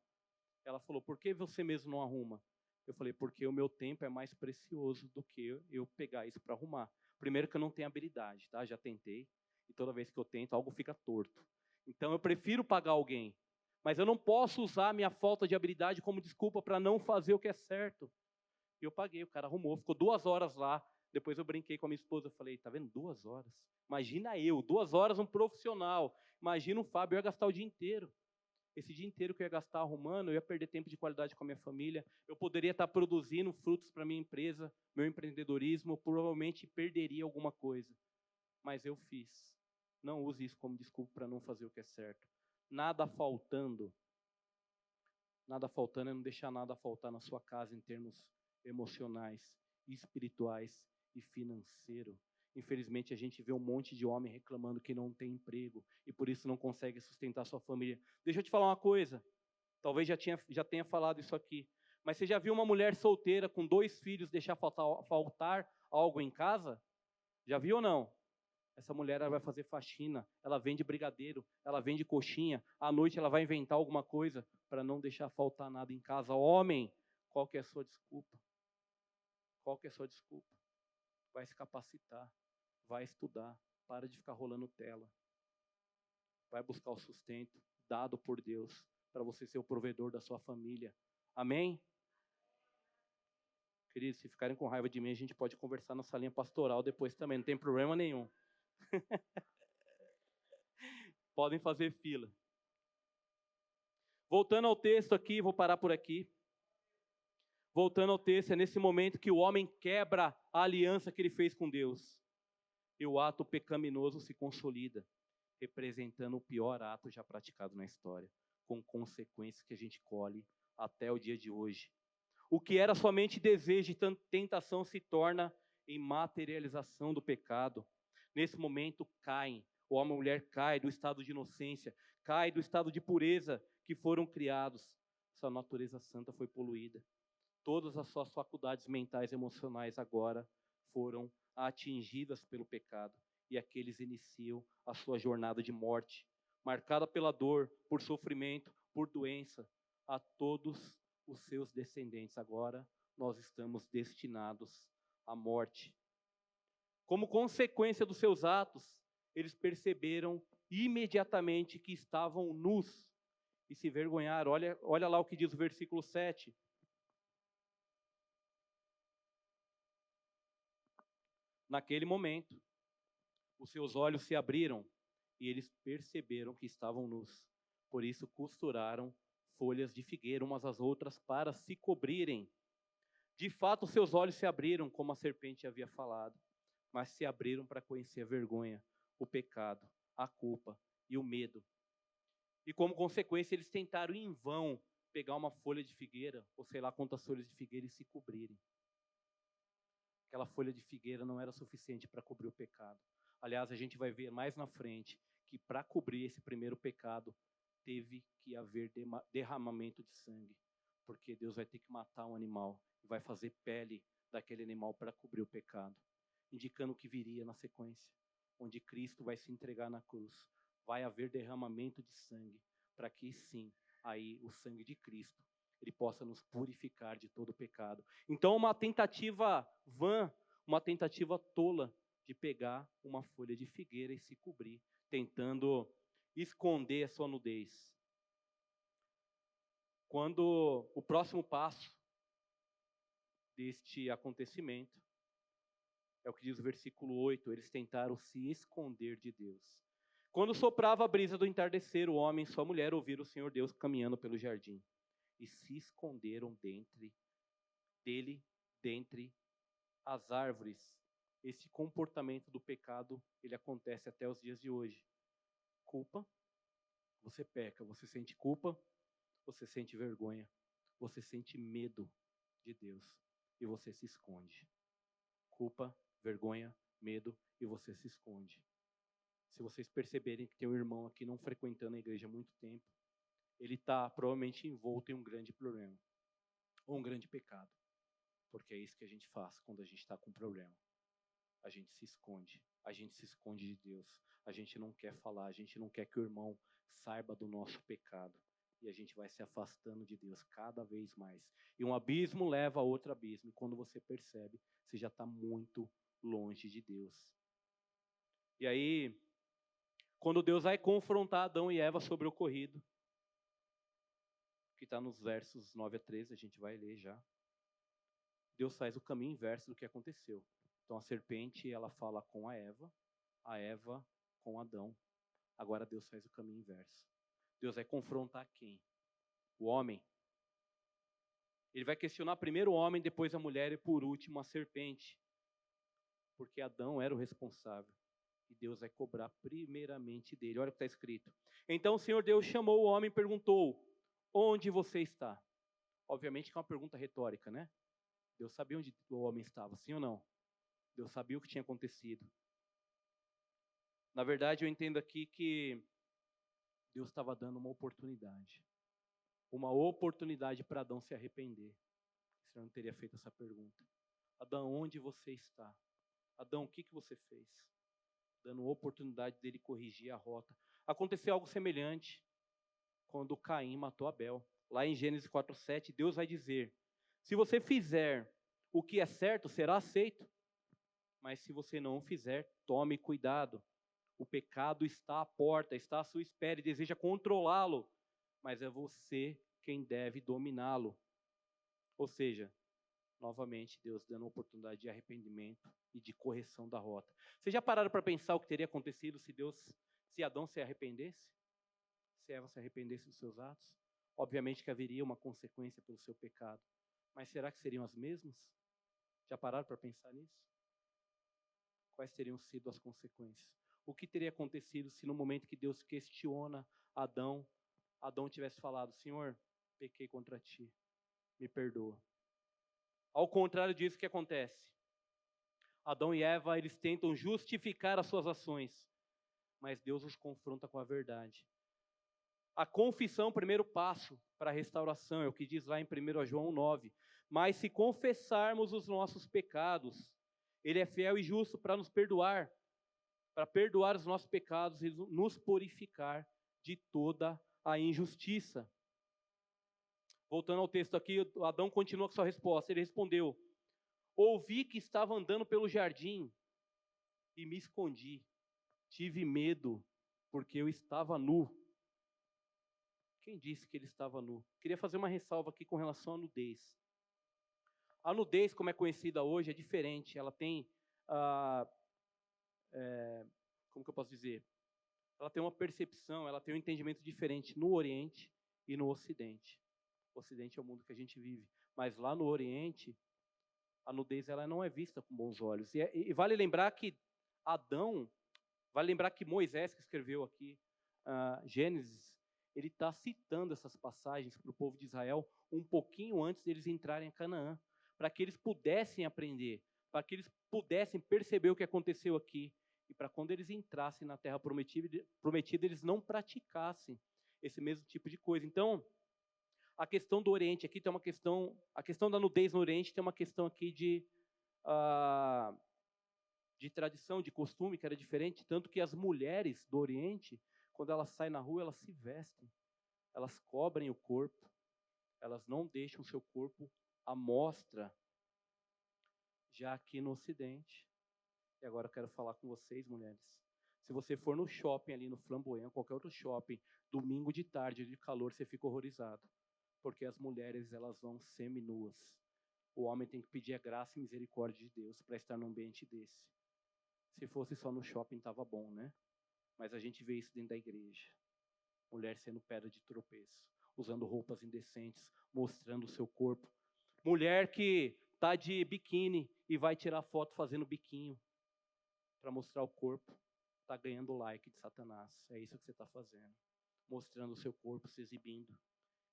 Ela falou, por que você mesmo não arruma? Eu falei, porque o meu tempo é mais precioso do que eu pegar isso para arrumar. Primeiro que eu não tenho habilidade, tá? Já tentei. E toda vez que eu tento, algo fica torto. Então eu prefiro pagar alguém. Mas eu não posso usar a minha falta de habilidade como desculpa para não fazer o que é certo. E eu paguei, o cara arrumou, ficou 2 horas lá. Depois eu brinquei com a minha esposa, falei, tá vendo, 2 horas? Imagina eu, 2 horas um profissional. Imagina o Fábio, eu ia gastar o dia inteiro. Esse dia inteiro que eu ia gastar arrumando, eu ia perder tempo de qualidade com a minha família. Eu poderia estar produzindo frutos para a minha empresa, meu empreendedorismo, provavelmente perderia alguma coisa. Mas eu fiz. Não use isso como desculpa para não fazer o que é certo. Nada faltando. Nada faltando é não deixar nada faltar na sua casa em termos emocionais, espirituais e financeiro. Infelizmente, a gente vê um monte de homem reclamando que não tem emprego e por isso não consegue sustentar sua família. Deixa eu te falar uma coisa. Talvez já tenha falado isso aqui. Mas você já viu uma mulher solteira com 2 filhos deixar faltar algo em casa? Já viu ou não? Essa mulher ela vai fazer faxina, ela vende brigadeiro, ela vende coxinha. À noite ela vai inventar alguma coisa para não deixar faltar nada em casa. Homem, qual que é a sua desculpa? Qual que é a sua desculpa? Vai se capacitar, vai estudar, para de ficar rolando tela. Vai buscar o sustento dado por Deus para você ser o provedor da sua família. Amém? Queridos, se ficarem com raiva de mim, a gente pode conversar na salinha pastoral depois também, não tem problema nenhum. Podem fazer fila. Voltando ao texto aqui, vou parar por aqui. Voltando ao texto, é nesse momento que o homem quebra a aliança que ele fez com Deus. E o ato pecaminoso se consolida, representando o pior ato já praticado na história, com consequências que a gente colhe até o dia de hoje. O que era somente desejo e tentação se torna em materialização do pecado. Nesse momento caem, o homem e a mulher caem do estado de inocência, caem do estado de pureza que foram criados. Sua natureza santa foi poluída. Todas as suas faculdades mentais e emocionais agora foram atingidas pelo pecado. E aqueles iniciam a sua jornada de morte, marcada pela dor, por sofrimento, por doença. A todos os seus descendentes agora nós estamos destinados à morte. Como consequência dos seus atos, eles perceberam imediatamente que estavam nus e se envergonharam. Olha lá o que diz o versículo 7. Naquele momento, os seus olhos se abriram e eles perceberam que estavam nus. Por isso costuraram folhas de figueira umas às outras para se cobrirem. De fato, seus olhos se abriram, como a serpente havia falado, mas se abriram para conhecer a vergonha, o pecado, a culpa e o medo. E como consequência, eles tentaram em vão pegar uma folha de figueira, ou sei lá quantas folhas de figueira, e se cobrirem. Aquela folha de figueira não era suficiente para cobrir o pecado. Aliás, a gente vai ver mais na frente que para cobrir esse primeiro pecado, teve que haver derramamento de sangue, porque Deus vai ter que matar um animal e vai fazer pele daquele animal para cobrir o pecado, indicando o que viria na sequência, onde Cristo vai se entregar na cruz. Vai haver derramamento de sangue, para que sim, aí o sangue de Cristo, ele possa nos purificar de todo o pecado. Então, uma tentativa vã, uma tentativa tola de pegar uma folha de figueira e se cobrir, tentando esconder a sua nudez. Quando o próximo passo deste acontecimento, é o que diz o versículo 8, eles tentaram se esconder de Deus. Quando soprava a brisa do entardecer, o homem e sua mulher ouviram o Senhor Deus caminhando pelo jardim e se esconderam dentre as árvores. Esse comportamento do pecado, ele acontece até os dias de hoje. Culpa, você peca, você sente culpa, você sente vergonha, você sente medo de Deus e você se esconde. Culpa, vergonha, medo e você se esconde. Se vocês perceberem que tem um irmão aqui não frequentando a igreja há muito tempo, ele está provavelmente envolto em um grande problema, ou um grande pecado, porque é isso que a gente faz quando a gente está com problema. A gente se esconde de Deus, a gente não quer falar, a gente não quer que o irmão saiba do nosso pecado, e a gente vai se afastando de Deus cada vez mais. E um abismo leva a outro abismo, e quando você percebe, você já está muito longe de Deus. E aí, quando Deus vai confrontar Adão e Eva sobre o ocorrido, que está nos versos 9 a 13, a gente vai ler já, Deus faz o caminho inverso do que aconteceu. Então a serpente, ela fala com a Eva com Adão. Agora Deus faz o caminho inverso. Deus vai confrontar quem? O homem. Ele vai questionar primeiro o homem, depois a mulher e por último a serpente. Porque Adão era o responsável. E Deus vai cobrar primeiramente dele. Olha o que está escrito. Então o Senhor Deus chamou o homem e perguntou: onde você está? Obviamente que é uma pergunta retórica, né? Deus sabia onde o homem estava, sim ou não? Deus sabia o que tinha acontecido. Na verdade, eu entendo aqui que Deus estava dando uma oportunidade. Uma oportunidade para Adão se arrepender. Senão não teria feito essa pergunta. Adão, onde você está? Adão, o que você fez? Dando oportunidade dele corrigir a rota. Aconteceu algo semelhante quando Caim matou Abel. Lá em Gênesis 4:7, Deus vai dizer: se você fizer o que é certo, será aceito. Mas se você não o fizer, tome cuidado. O pecado está à porta, está à sua espera e deseja controlá-lo, mas é você quem deve dominá-lo. Ou seja, novamente, Deus dando oportunidade de arrependimento e de correção da rota. Vocês já pararam para pensar o que teria acontecido se Deus se Adão se arrependesse? Se Eva se arrependesse dos seus atos? Obviamente que haveria uma consequência pelo seu pecado. Mas será que seriam as mesmas? Já pararam para pensar nisso? Quais teriam sido as consequências? O que teria acontecido se no momento que Deus questiona Adão, Adão tivesse falado: Senhor, pequei contra ti, me perdoa. Ao contrário disso, o que acontece? Adão e Eva, eles tentam justificar as suas ações, mas Deus os confronta com a verdade. A confissão, o primeiro passo para a restauração, é o que diz lá em 1 João 9. Mas se confessarmos os nossos pecados, Ele é fiel e justo para nos perdoar, para perdoar os nossos pecados e nos purificar de toda a injustiça. Voltando ao texto aqui, Adão continua com sua resposta. Ele respondeu: ouvi que estava andando pelo jardim e me escondi. Tive medo, porque eu estava nu. Quem disse que ele estava nu? Queria fazer uma ressalva aqui com relação à nudez. A nudez, como é conhecida hoje, é diferente. Ela tem, como que eu posso dizer? Ela tem uma percepção, ela tem um entendimento diferente no Oriente e no Ocidente. O Ocidente é o mundo que a gente vive. Mas lá no Oriente, a nudez ela não é vista com bons olhos. E vale lembrar que vale lembrar que Moisés, que escreveu aqui Gênesis, ele está citando essas passagens para o povo de Israel um pouquinho antes deles entrarem em Canaã, para que eles pudessem aprender, para que eles pudessem perceber o que aconteceu aqui, e para quando eles entrassem na terra prometida, eles não praticassem esse mesmo tipo de coisa. Então, a questão do Oriente aqui tem uma questão, a questão da nudez no Oriente tem uma questão aqui de tradição, de costume, que era diferente, tanto que as mulheres do Oriente, quando elas saem na rua, elas se vestem, elas cobrem o corpo, elas não deixam o seu corpo à mostra. Já aqui no Ocidente, e agora eu quero falar com vocês, mulheres, se você for no shopping ali no Flamboyant, qualquer outro shopping, domingo de tarde, de calor, você fica horrorizado, porque as mulheres, elas vão semi-nuas. O homem tem que pedir a graça e misericórdia de Deus para estar num ambiente desse. Se fosse só no shopping, estava bom, né? Mas a gente vê isso dentro da igreja. Mulher sendo pedra de tropeço, usando roupas indecentes, mostrando o seu corpo. Mulher que está de biquíni e vai tirar foto fazendo biquinho para mostrar o corpo, está ganhando like de Satanás. É isso que você está fazendo. Mostrando o seu corpo, se exibindo.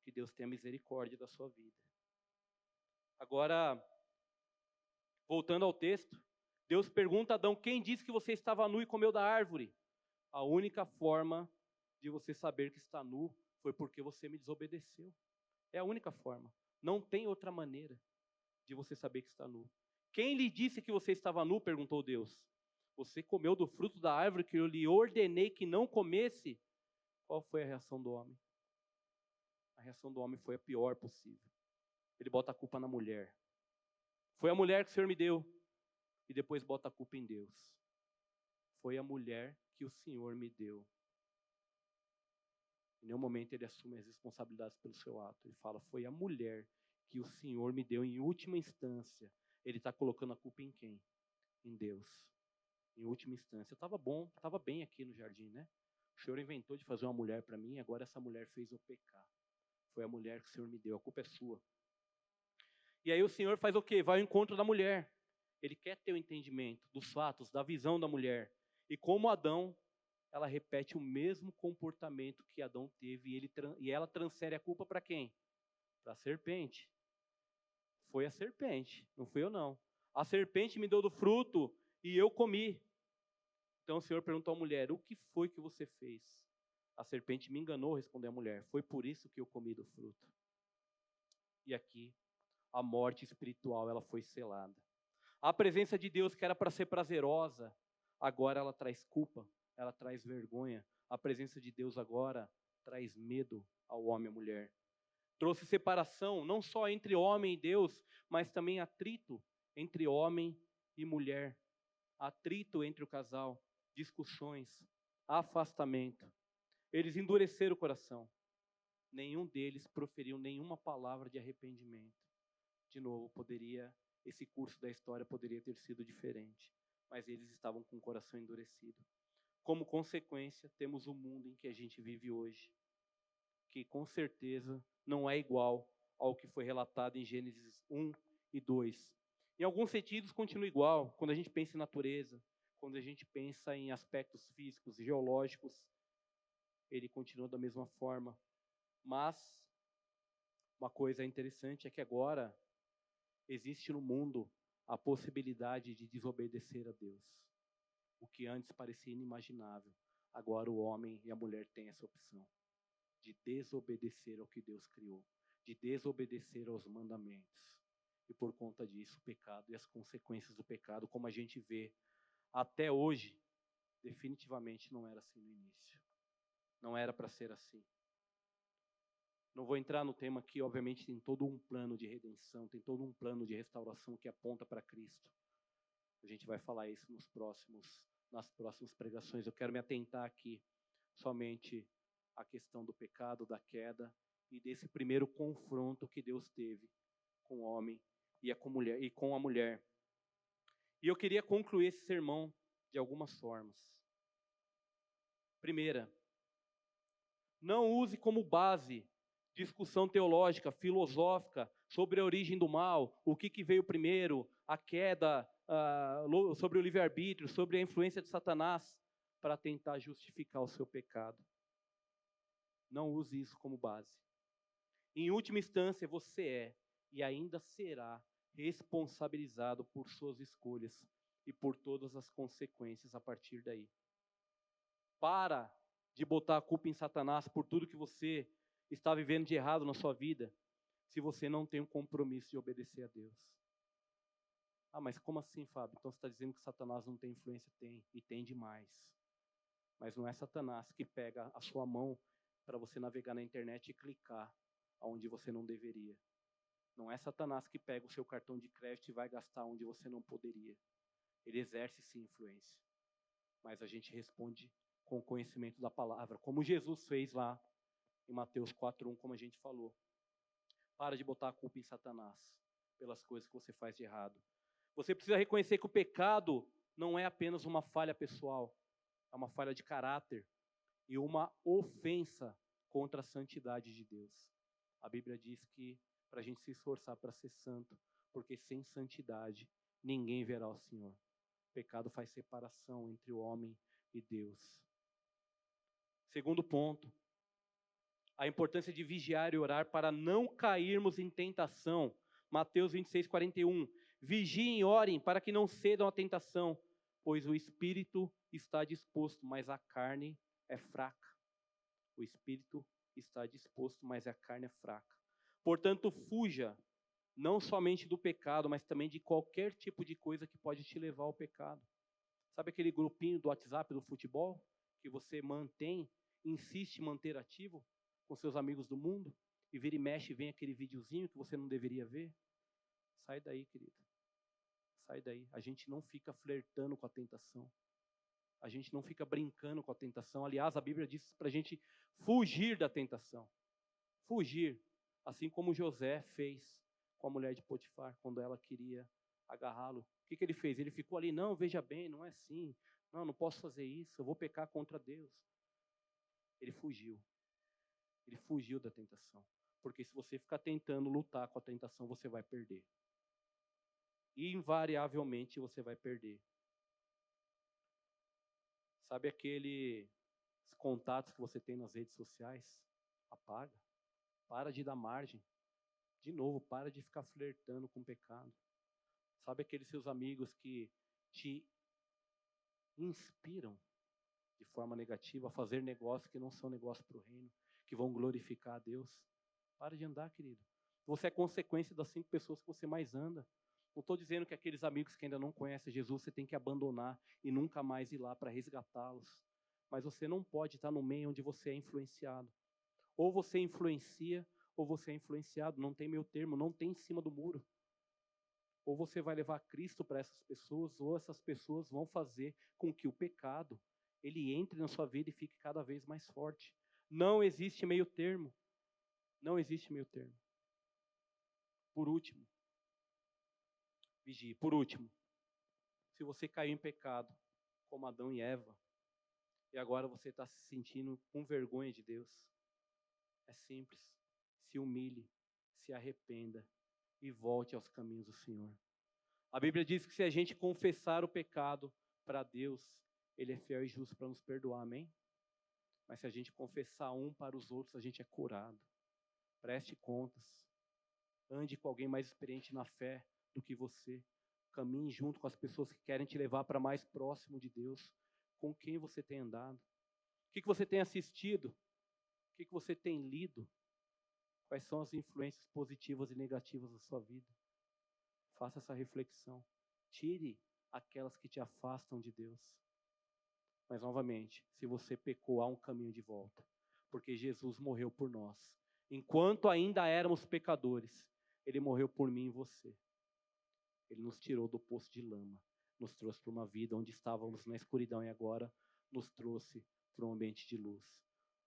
Que Deus tenha misericórdia da sua vida. Agora, voltando ao texto, Deus pergunta a Adão: quem disse que você estava nu e comeu da árvore? A única forma de você saber que está nu foi porque você me desobedeceu. É a única forma. Não tem outra maneira de você saber que está nu. Quem lhe disse que você estava nu? Perguntou Deus. Você comeu do fruto da árvore que eu lhe ordenei que não comesse? Qual foi a reação do homem? A reação do homem foi a pior possível. Ele bota a culpa na mulher. Foi a mulher que o Senhor me deu. E depois bota a culpa em Deus. Foi a mulher que o Senhor me deu. Em nenhum momento ele assume as responsabilidades pelo seu ato. Ele fala: foi a mulher que o Senhor me deu. Em última instância, ele está colocando a culpa em quem? Em Deus. Em última instância. Eu estava bem aqui no jardim, né? O Senhor inventou de fazer uma mulher para mim, agora essa mulher fez eu pecar. Foi a mulher que o Senhor me deu, a culpa é sua. E aí o Senhor faz o quê? Vai ao encontro da mulher. Ele quer ter o entendimento dos fatos, da visão da mulher. E como Adão, ela repete o mesmo comportamento que Adão teve, e ela transfere a culpa para quem? Para a serpente. Foi a serpente, não fui eu não. A serpente me deu do fruto e eu comi. Então o Senhor perguntou à mulher: o que foi que você fez? A serpente me enganou, respondeu a mulher. Foi por isso que eu comi do fruto. E aqui, a morte espiritual, ela foi selada. A presença de Deus, que era para ser prazerosa, agora ela traz culpa, ela traz vergonha. A presença de Deus agora traz medo ao homem e à mulher. Trouxe separação, não só entre homem e Deus, mas também atrito entre homem e mulher. Atrito entre o casal, discussões, afastamento. Eles endureceram o coração. Nenhum deles proferiu nenhuma palavra de arrependimento. De novo, esse curso da história poderia ter sido diferente, mas eles estavam com o coração endurecido. como consequência, temos o mundo em que a gente vive hoje, que com certeza não é igual ao que foi relatado em Gênesis 1 e 2. Em alguns sentidos, continua igual. Quando a gente pensa em natureza, quando a gente pensa em aspectos físicos, geológicos, ele continua da mesma forma. Mas uma coisa interessante é que agora existe no mundo a possibilidade de desobedecer a Deus. O que antes parecia inimaginável, agora o homem e a mulher têm essa opção de desobedecer ao que Deus criou, de desobedecer aos mandamentos. E por conta disso, o pecado e as consequências do pecado, como a gente vê até hoje, definitivamente não era assim no início. Não era para ser assim. Não vou entrar no tema aqui, obviamente tem todo um plano de redenção, tem todo um plano de restauração que aponta para Cristo. A gente vai falar isso nas próximas pregações. Eu quero me atentar aqui somente à questão do pecado, da queda e desse primeiro confronto que Deus teve com o homem e com a mulher. E eu queria concluir esse sermão de algumas formas. Primeira, não use como base discussão teológica, filosófica, sobre a origem do mal, o que veio primeiro, a queda, sobre o livre-arbítrio, sobre a influência de Satanás, para tentar justificar o seu pecado. Não use isso como base. Em última instância, você é e ainda será responsabilizado por suas escolhas e por todas as consequências a partir daí. Para de botar a culpa em Satanás por tudo que você está vivendo de errado na sua vida, se você não tem um compromisso de obedecer a Deus. Ah, mas como assim, Fábio? Então você está dizendo que Satanás não tem influência? Tem, e tem demais. Mas não é Satanás que pega a sua mão para você navegar na internet e clicar onde você não deveria. Não é Satanás que pega o seu cartão de crédito e vai gastar onde você não poderia. Ele exerce sim influência. Mas a gente responde com o conhecimento da palavra, como Jesus fez lá em Mateus 4:1, como a gente falou. Para de botar a culpa em Satanás pelas coisas que você faz de errado. Você precisa reconhecer que o pecado não é apenas uma falha pessoal, é uma falha de caráter e uma ofensa contra a santidade de Deus. A Bíblia diz que para a gente se esforçar para ser santo, porque sem santidade ninguém verá o Senhor. O pecado faz separação entre o homem e Deus. Segundo ponto, a importância de vigiar e orar para não cairmos em tentação. Mateus 26:41. Vigiem e orem para que não cedam à tentação, pois o espírito está disposto, mas a carne é fraca. O espírito está disposto, mas a carne é fraca. Portanto, fuja não somente do pecado, mas também de qualquer tipo de coisa que pode te levar ao pecado. Sabe aquele grupinho do WhatsApp do futebol que você insiste em manter ativo com seus amigos do mundo, e vira e mexe e vem aquele videozinho que você não deveria ver? Sai daí, querido. Sai daí. A gente não fica flertando com a tentação. A gente não fica brincando com a tentação. Aliás, a Bíblia diz para a gente fugir da tentação. Fugir. Assim como José fez com a mulher de Potifar, quando ela queria agarrá-lo. O que ele fez? Ele ficou ali, não, veja bem, não é assim. Não posso fazer isso, eu vou pecar contra Deus. Ele fugiu. Ele fugiu da tentação. Porque se você ficar tentando lutar com a tentação, você vai perder. E invariavelmente você vai perder. Sabe aqueles contatos que você tem nas redes sociais? Apaga. Para de dar margem. De novo, para de ficar flertando com o pecado. Sabe aqueles seus amigos que te inspiram de forma negativa a fazer negócios que não são negócios para o reino, que vão glorificar a Deus? Para de andar, querido. Você é consequência das 5 pessoas que você mais anda. Não estou dizendo que aqueles amigos que ainda não conhecem Jesus, você tem que abandonar e nunca mais ir lá para resgatá-los. Mas você não pode estar no meio onde você é influenciado. Ou você influencia, ou você é influenciado. Não tem meio termo, não tem em cima do muro. Ou você vai levar Cristo para essas pessoas, ou essas pessoas vão fazer com que o pecado ele entre na sua vida e fique cada vez mais forte. Não existe meio termo. Não existe meio termo. Por último, vigie. Por último, se você caiu em pecado, como Adão e Eva, e agora você está se sentindo com vergonha de Deus. É simples. Se humilhe, se arrependa e volte aos caminhos do Senhor. A Bíblia diz que se a gente confessar o pecado para Deus, Ele é fiel e justo para nos perdoar, amém? Mas se a gente confessar um para os outros, a gente é curado. Preste contas. Ande com alguém mais experiente na fé do que você. Caminhe junto com as pessoas que querem te levar para mais próximo de Deus. Com quem você tem andado? O que você tem assistido? O que você tem lido? Quais são as influências positivas e negativas da sua vida? Faça essa reflexão. Tire aquelas que te afastam de Deus. Mas, novamente, se você pecou, há um caminho de volta. Porque Jesus morreu por nós. Enquanto ainda éramos pecadores, Ele morreu por mim e você. Ele nos tirou do poço de lama. Nos trouxe para uma vida onde estávamos na escuridão e agora nos trouxe para um ambiente de luz.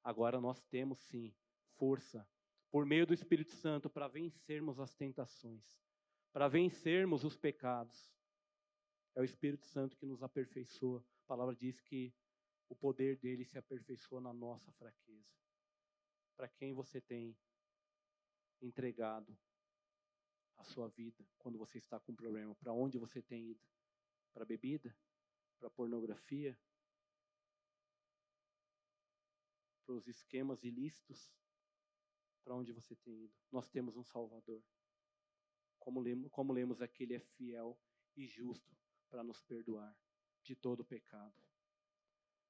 Agora nós temos, sim, força, por meio do Espírito Santo, para vencermos as tentações, para vencermos os pecados. É o Espírito Santo que nos aperfeiçoa. A palavra diz que o poder dele se aperfeiçoa na nossa fraqueza. Para quem você tem entregado a sua vida quando você está com problema? Para onde você tem ido? Para bebida? Para pornografia? Para os esquemas ilícitos? Para onde você tem ido? Nós temos um Salvador. Como lemos aqui, Ele é fiel e justo para nos perdoar de todo pecado.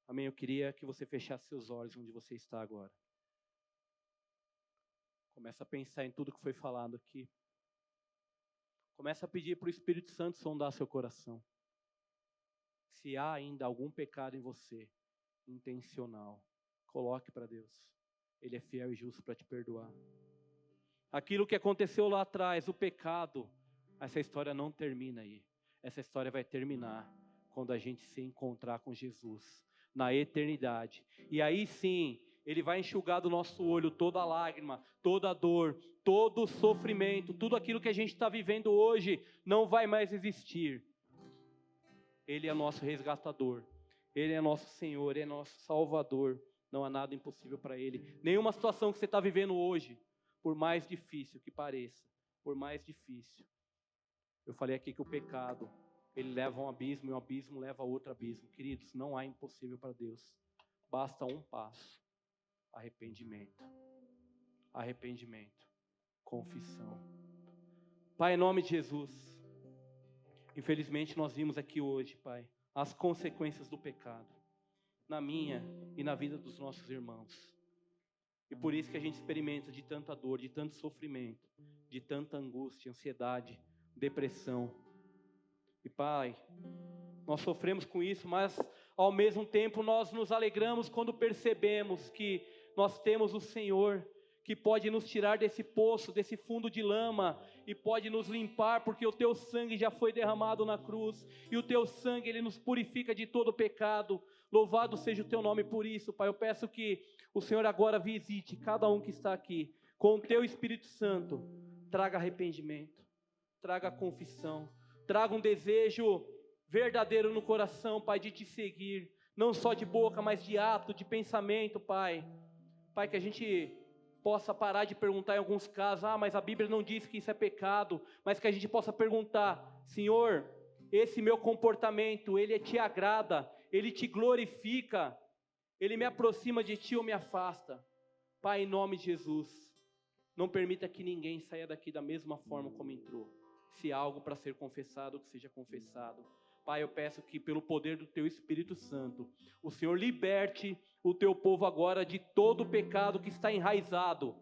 Amém? Eu queria que você fechasse seus olhos onde você está agora. Começa a pensar em tudo que foi falado aqui. Começa a pedir para o Espírito Santo sondar seu coração. Se há ainda algum pecado em você, intencional, coloque para Deus. Ele é fiel e justo para te perdoar. Aquilo que aconteceu lá atrás, o pecado, essa história não termina aí. Essa história vai terminar quando a gente se encontrar com Jesus, na eternidade. E aí sim, Ele vai enxugar do nosso olho toda a lágrima, toda a dor, todo o sofrimento, tudo aquilo que a gente está vivendo hoje não vai mais existir. Ele é nosso resgatador, Ele é nosso Senhor, Ele é nosso Salvador. Não há nada impossível para Ele. Nenhuma situação que você está vivendo hoje, por mais difícil que pareça, por mais difícil. Eu falei aqui que o pecado, ele leva a um abismo e o abismo leva a outro abismo. Queridos, não há impossível para Deus. Basta um passo. Arrependimento. Arrependimento. Confissão. Pai, em nome de Jesus, infelizmente nós vimos aqui hoje, Pai, as consequências do pecado, na minha e na vida dos nossos irmãos. E por isso que a gente experimenta de tanta dor, de tanto sofrimento, de tanta angústia, ansiedade, depressão. E Pai, nós sofremos com isso, mas ao mesmo tempo nós nos alegramos quando percebemos que nós temos o Senhor, que pode nos tirar desse poço, desse fundo de lama, e pode nos limpar, porque o Teu sangue já foi derramado na cruz, e o Teu sangue, Ele nos purifica de todo pecado. Louvado seja o Teu nome por isso, Pai. Eu peço que o Senhor agora visite cada um que está aqui, com o Teu Espírito Santo, traga arrependimento, traga confissão, traga um desejo verdadeiro no coração, Pai, de Te seguir, não só de boca, mas de ato, de pensamento, Pai. Pai, que a gente possa parar de perguntar em alguns casos, mas a Bíblia não diz que isso é pecado, mas que a gente possa perguntar, Senhor, esse meu comportamento, ele Te agrada, ele Te glorifica, ele me aproxima de Ti ou me afasta? Pai, em nome de Jesus, não permita que ninguém saia daqui da mesma forma como entrou. Se há algo para ser confessado, que seja confessado. Pai, eu peço que pelo poder do Teu Espírito Santo, o Senhor liberte o Teu povo agora de todo o pecado que está enraizado.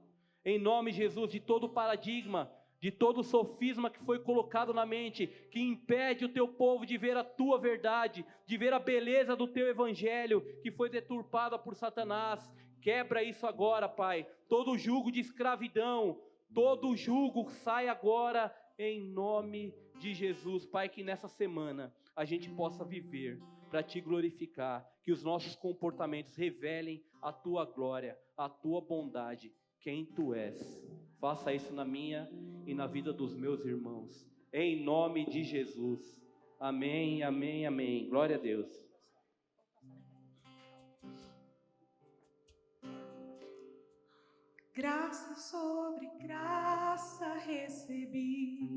Em nome de Jesus, de todo o paradigma, de todo o sofisma que foi colocado na mente, que impede o Teu povo de ver a Tua verdade, de ver a beleza do Teu Evangelho, que foi deturpada por Satanás. Quebra isso agora, Pai. Todo jugo de escravidão, todo jugo sai agora em nome de Jesus. Pai, que nessa semana a gente possa viver para Te glorificar, que os nossos comportamentos revelem a Tua glória, a Tua bondade, quem Tu és. Faça isso na minha e na vida dos meus irmãos, em nome de Jesus. Amém, amém, amém. Glória a Deus. Graça sobre graça recebi,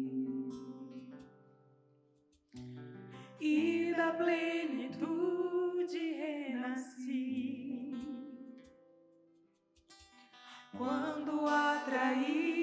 e da plenitude renasci. Quando atraí